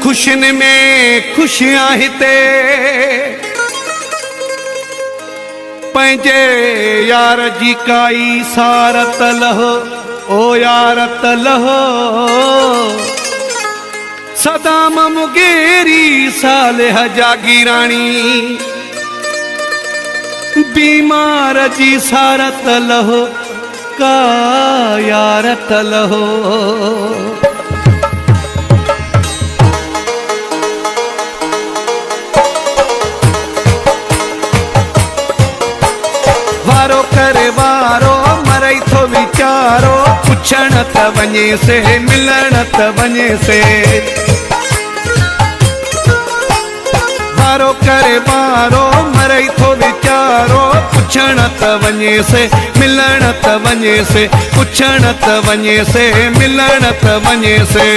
खुशियुनि में खुशियां हिते पंहिंजे यार जी काई सारत लहो ओ यारत लहो सदाम मुगेरी सालेह जागीराणी बीमार जी सारत लहो का यारत लहो वारो करे वारो मरई थो वीचारो पुछण त वञे से मिलण त वञे से वारो करे वारो मरई थो वीचारो पुछण त वञे से मिलण त वञे से पुछण त वञे से मिलण त वञे से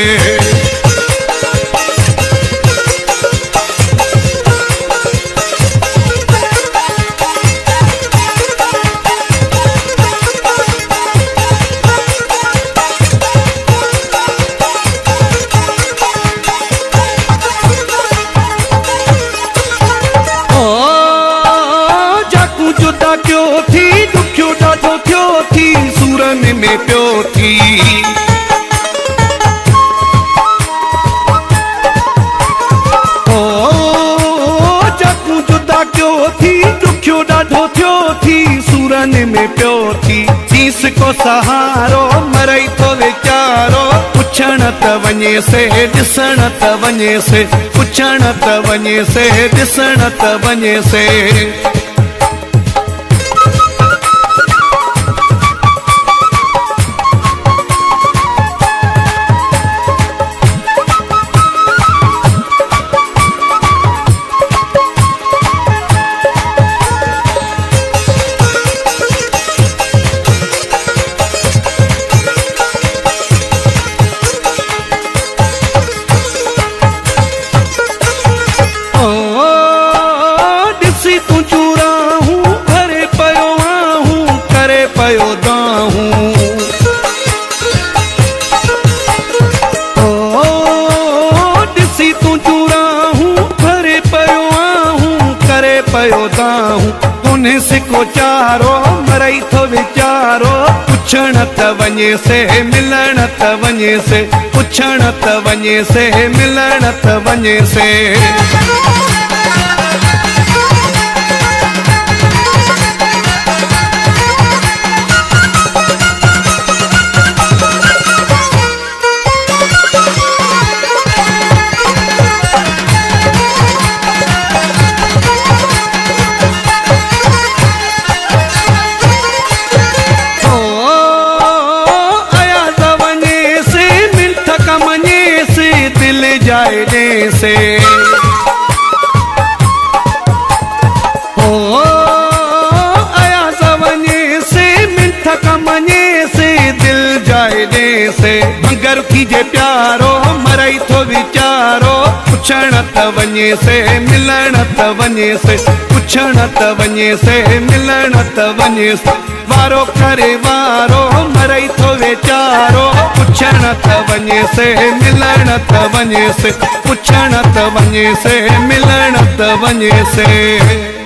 में प्यो थी ओ जकू जुदा क्यों थी दुखियो ॾाढो थियो थी सूरन में प्यो थी चीस को सहारो मरई थो वीचारो पुछण त वञे से ॾिसण त वञे से पुछण त वञे से ॾिसण त वञे से को चारो मरई थो वीचारो पुछण त वञे से मिलण त वञे से पुछण त वञे से मिलण त वञे से जाए से ओ आया सवने से मिठ कमने से दिल जाए से मगर कीजे प्यारो मरई थो वीचारो पुछण त वञे से मिलण त वञे से पुछण त वञे से मिलण त वञे से वारो करे वारो मरई थो वीचारो पुछण त वञे से मिलण त वञे से पुछण त वञे से मिलण त वञे से